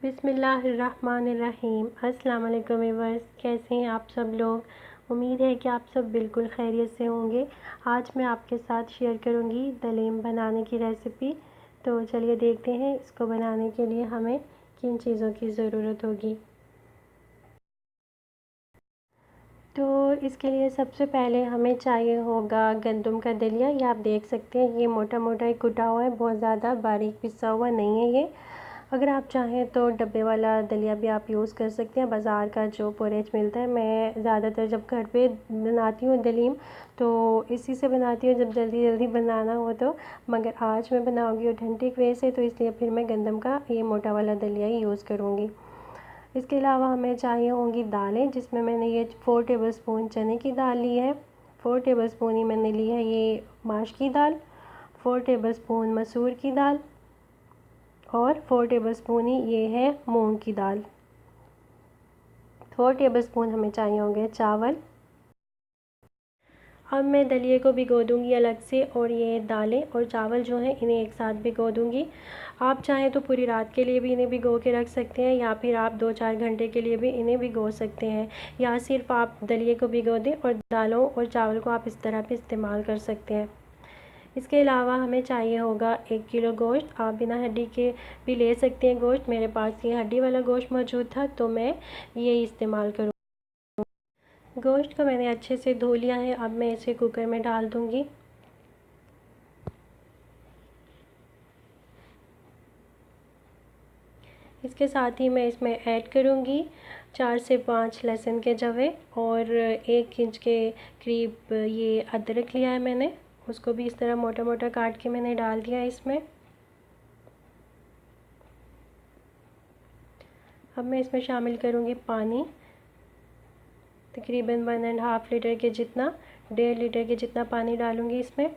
बिस्मिल्लाहिर्रहमानिर्रहीम। अस्सलाम वालेकुम व्यूअर्स, कैसे हैं आप सब लोग। उम्मीद है कि आप सब बिल्कुल खैरियत से होंगे। आज मैं आपके साथ शेयर करूंगी दलीम बनाने की रेसिपी। तो चलिए देखते हैं इसको बनाने के लिए हमें किन चीज़ों की ज़रूरत होगी। तो इसके लिए सबसे पहले हमें चाहिए होगा गंदम का दलिया। ये आप देख सकते हैं, ये मोटा मोटा ही कुटा हुआ है, बहुत ज़्यादा बारीक पिसा हुआ नहीं है ये। अगर आप चाहें तो डब्बे वाला दलिया भी आप यूज़ कर सकते हैं, बाज़ार का जो पोरेज मिलता है। मैं ज़्यादातर जब घर पे बनाती हूँ दलीम तो इसी से बनाती हूँ जब जल्दी जल्दी बनाना हो तो। मगर आज मैं बनाऊँगी ऑथेंटिक वे से, तो इसलिए फिर मैं गंदम का ये मोटा वाला दलिया ही यूज़ करूँगी। इसके अलावा हमें चाहिए होंगी दालें, जिसमें मैंने ये 4 टेबलस्पून चने की दाल ली है, 4 टेबलस्पून ही मैंने ली है ये माश की दाल, 4 टेबलस्पून मसूर की दाल और 4 टेबलस्पून ही ये है मूंग की दाल। 4 टेबलस्पून हमें चाहिए होंगे चावल। अब मैं दलिए को भिगो दूँगी अलग से, और ये दालें और चावल जो हैं इन्हें एक साथ भिगो दूँगी। आप चाहें तो पूरी रात के लिए भी इन्हें भिगो के रख सकते हैं, या फिर आप 2-4 घंटे के लिए भी इन्हें भिगो सकते हैं, या सिर्फ आप दलिए को भिगो दें और दालों और चावल को आप इस तरह भी इस्तेमाल कर सकते हैं। इसके अलावा हमें चाहिए होगा 1 किलो गोश्त। आप बिना हड्डी के भी ले सकते हैं गोश्त, मेरे पास ये हड्डी वाला गोश्त मौजूद था तो मैं ये इस्तेमाल करूँ। गोश्त को मैंने अच्छे से धो लिया है, अब मैं इसे कुकर में डाल दूँगी। इसके साथ ही मैं इसमें ऐड करूँगी 4 से 5 लहसुन के जवे, और 1 इंच के करीब ये अदरक लिया है मैंने, उसको भी इस तरह मोटा मोटा काट के मैंने डाल दिया है इसमें। अब मैं इसमें शामिल करूँगी पानी, तकरीबन 1.5 लीटर के जितना, 1.5 लीटर के जितना पानी डालूँगी इसमें।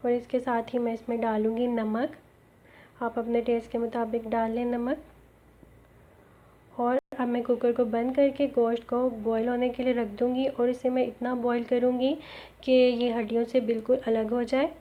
और इसके साथ ही मैं इसमें डालूँगी नमक। आप अपने टेस्ट के मुताबिक डाल लें नमक। और अब मैं कुकर को बंद करके गोश्त को बॉईल होने के लिए रख दूँगी, और इसे मैं इतना बॉईल करूँगी कि ये हड्डियों से बिल्कुल अलग हो जाए।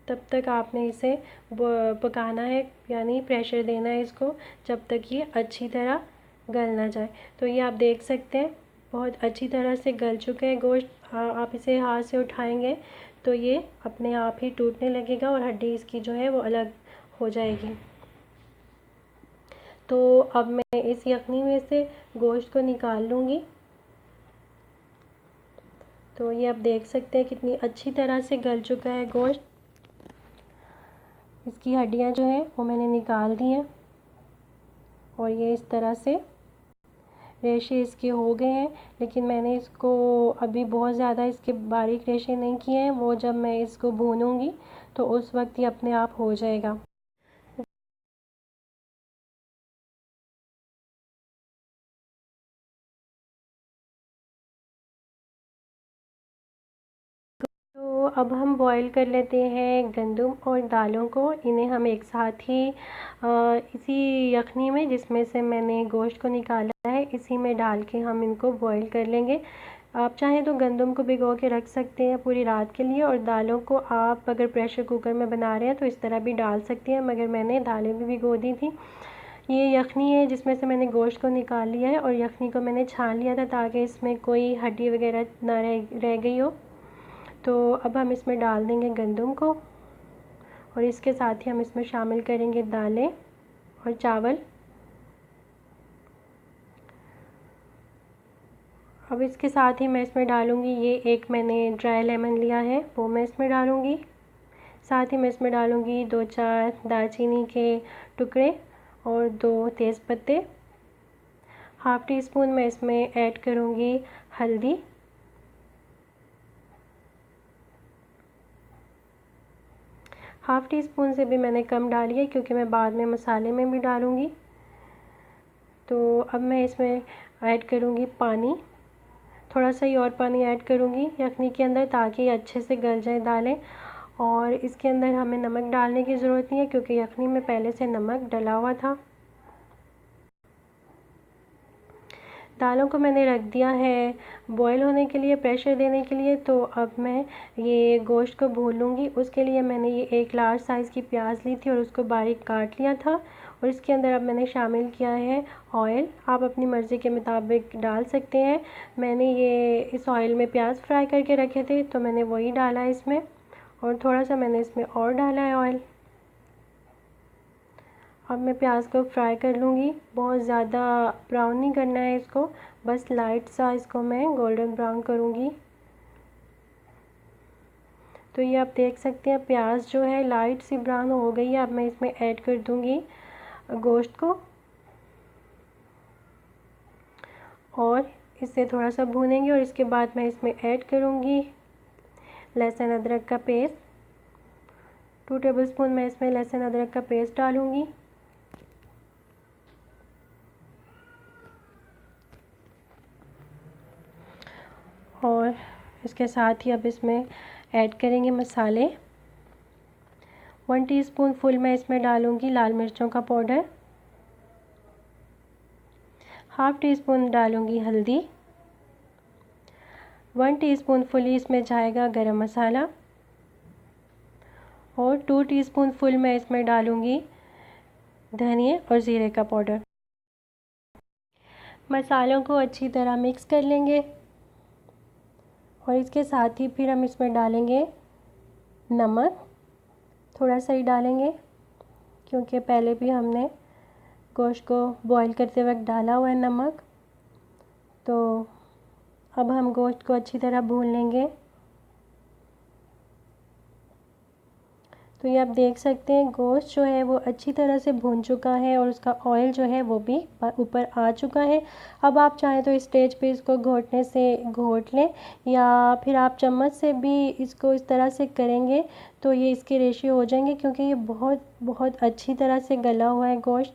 तब तक आपने इसे पकाना है, यानी प्रेशर देना है इसको, जब तक ये अच्छी तरह गल ना जाए। तो ये आप देख सकते हैं बहुत अच्छी तरह से गल चुका है गोश्त। आप इसे हाथ से उठाएंगे तो ये अपने आप ही टूटने लगेगा और हड्डी इसकी जो है वो अलग हो जाएगी। तो अब मैं इस यखनी में से गोश्त को निकाल लूँगी। तो ये आप देख सकते हैं कितनी अच्छी तरह से गल चुका है गोश्त। इसकी हड्डियाँ जो हैं वो मैंने निकाल दी हैं, और ये इस तरह से रेशे इसके हो गए हैं। लेकिन मैंने इसको अभी बहुत ज़्यादा इसके बारीक रेशे नहीं किए हैं, वो जब मैं इसको भूनूंगी तो उस वक्त ये अपने आप हो जाएगा। तो अब हम बॉईल कर लेते हैं गंदम और दालों को। इन्हें हम एक साथ ही इसी यखनी में, जिसमें से मैंने गोश्त को निकाला है, इसी में डाल के हम इनको बॉईल कर लेंगे। आप चाहें तो गंदम को भिगो के रख सकते हैं पूरी रात के लिए, और दालों को आप अगर प्रेशर कुकर में बना रहे हैं तो इस तरह भी डाल सकते हैं, मगर मैंने दालें भी भिगो दी थी। ये यखनी है जिसमें से मैंने गोश्त को निकाल लिया है, और यखनी को मैंने छान लिया था ताकि इसमें कोई हड्डी वगैरह ना रह गई हो। तो अब हम इसमें डाल देंगे गंदम को, और इसके साथ ही हम इसमें शामिल करेंगे दालें और चावल। अब इसके साथ ही मैं इसमें डालूँगी, ये एक मैंने ड्राई लेमन लिया है वो मैं इसमें डालूँगी। साथ ही मैं इसमें डालूँगी 2-4 दालचीनी के टुकड़े और 2 तेज़पत्ते। हाफ़ टी स्पून मैं इसमें ऐड करूँगी हल्दी, हाफ़ टी स्पून से भी मैंने कम डाली है क्योंकि मैं बाद में मसाले में भी डालूँगी। तो अब मैं इसमें ऐड करूँगी पानी, थोड़ा सा ही और पानी ऐड करूँगी यखनी के अंदर ताकि अच्छे से गल जाए दालें। और इसके अंदर हमें नमक डालने की ज़रूरत नहीं है क्योंकि यखनी में पहले से नमक डला हुआ था। दालों को मैंने रख दिया है बॉईल होने के लिए, प्रेशर देने के लिए। तो अब मैं ये गोश्त को भून लूँगी। उसके लिए मैंने ये एक लार्ज साइज़ की प्याज ली थी और उसको बारीक काट लिया था। और इसके अंदर अब मैंने शामिल किया है ऑयल। आप अपनी मर्ज़ी के मुताबिक डाल सकते हैं। मैंने ये इस ऑयल में प्याज फ्राई करके रखे थे तो मैंने वही डाला है इसमें, और थोड़ा सा मैंने इसमें और डाला है ऑयल। अब मैं प्याज को फ्राई कर लूँगी। बहुत ज़्यादा ब्राउन नहीं करना है इसको, बस लाइट सा इसको मैं गोल्डन ब्राउन करूँगी। तो ये आप देख सकते हैं प्याज जो है लाइट सी ब्राउन हो गई है। अब मैं इसमें ऐड कर दूँगी गोश्त को और इसे थोड़ा सा भूनेंगे। और इसके बाद मैं इसमें ऐड करूँगी लहसुन अदरक का पेस्ट। 2 टेबलस्पून मैं इसमें लहसुन अदरक का पेस्ट डालूँगी। और इसके साथ ही अब इसमें ऐड करेंगे मसाले। 1 टीस्पून फुल मैं इसमें डालूँगी लाल मिर्चों का पाउडर। हाफ़ टी स्पून डालूँगी हल्दी। 1 टीस्पून फुल इसमें जाएगा गरम मसाला। और 2 टीस्पून फुल मैं इसमें डालूँगी धनिया और ज़ीरे का पाउडर। मसालों को अच्छी तरह मिक्स कर लेंगे। और इसके साथ ही फिर हम इसमें डालेंगे नमक, थोड़ा सा ही डालेंगे क्योंकि पहले भी हमने गोश्त को बॉईल करते वक्त डाला हुआ है नमक। तो अब हम गोश्त को अच्छी तरह भून लेंगे। तो ये आप देख सकते हैं गोश्त जो है वो अच्छी तरह से भून चुका है और उसका ऑयल जो है वो भी ऊपर आ चुका है। अब आप चाहें तो इस स्टेज पे इसको घोटने से घोट लें, या फिर आप चम्मच से भी इसको इस तरह से करेंगे तो ये इसके रेशियो हो जाएंगे, क्योंकि ये बहुत बहुत अच्छी तरह से गला हुआ है गोश्त।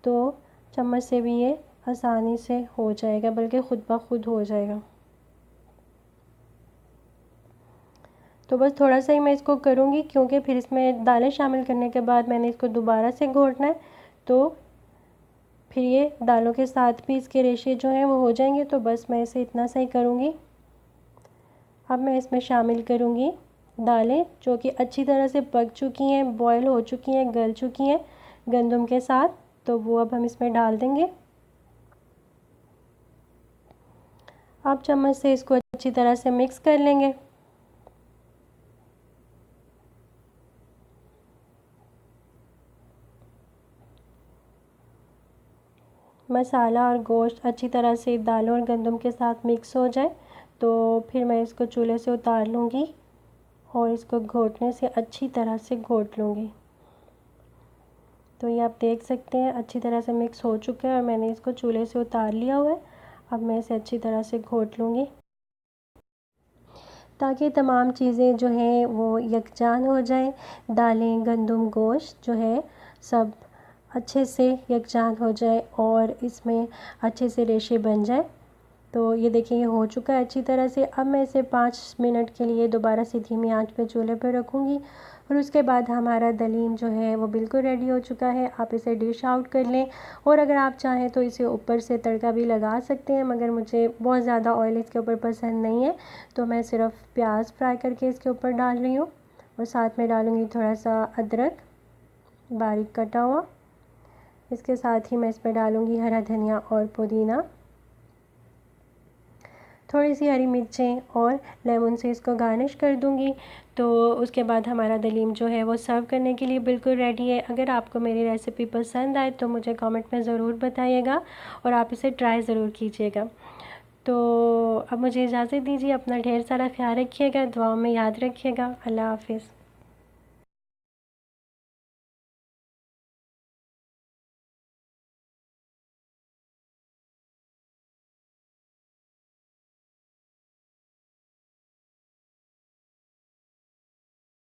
तो चम्मच से भी ये आसानी से हो जाएगा, बल्कि ख़ुद ब खुद हो जाएगा। तो बस थोड़ा सा ही मैं इसको करूँगी क्योंकि फिर इसमें दालें शामिल करने के बाद मैंने इसको दोबारा से घोटना है। तो फिर ये दालों के साथ भी इसके रेशे जो हैं वो हो जाएंगे। तो बस मैं इसे इतना सा ही करूँगी। अब मैं इसमें शामिल करूँगी दालें जो कि अच्छी तरह से पक चुकी हैं, बॉयल हो चुकी हैं, गल चुकी हैं गंदम के साथ। तो वो अब हम इसमें डाल देंगे। अब चम्मच से इसको अच्छी तरह से मिक्स कर लेंगे। मसाला और गोश्त अच्छी तरह से दालों और गंदम के साथ मिक्स हो जाए तो फिर मैं इसको चूल्हे से उतार लूँगी और इसको घोटने से अच्छी तरह से घोट लूँगी। तो ये आप देख सकते हैं अच्छी तरह से मिक्स हो चुका है और मैंने इसको चूल्हे से उतार लिया हुआ है। अब मैं इसे अच्छी तरह से घोट लूँगी ताकि तमाम चीज़ें जो हैं वो यकजान हो जाएं। दालें, गंदम, गोश्त जो है सब अच्छे से यकजान हो जाए और इसमें अच्छे से रेशे बन जाए। तो ये देखिए ये हो चुका है अच्छी तरह से। अब मैं इसे 5 मिनट के लिए दोबारा से धीमी आंच पे चूल्हे पे रखूँगी और उसके बाद हमारा दलीम जो है वो बिल्कुल रेडी हो चुका है। आप इसे डिश आउट कर लें और अगर आप चाहें तो इसे ऊपर से तड़का भी लगा सकते हैं, मगर मुझे बहुत ज़्यादा ऑयल इसके ऊपर पसंद नहीं है तो मैं सिर्फ प्याज फ्राई करके इसके ऊपर डाल रही हूँ। और साथ में डालूँगी थोड़ा सा अदरक बारीक कटा हुआ। इसके साथ ही मैं इसमें डालूँगी हरा धनिया और पुदीना, थोड़ी सी हरी मिर्चें और लेमन से इसको गार्निश कर दूंगी। तो उसके बाद हमारा दलीम जो है वो सर्व करने के लिए बिल्कुल रेडी है। अगर आपको मेरी रेसिपी पसंद आए तो मुझे कमेंट में ज़रूर बताइएगा और आप इसे ट्राई ज़रूर कीजिएगा। तो अब मुझे इजाज़त दीजिए। अपना ढेर सारा ख्याल रखिएगा, दुआओं में याद रखिएगा। अल्लाह हाफ़िज़।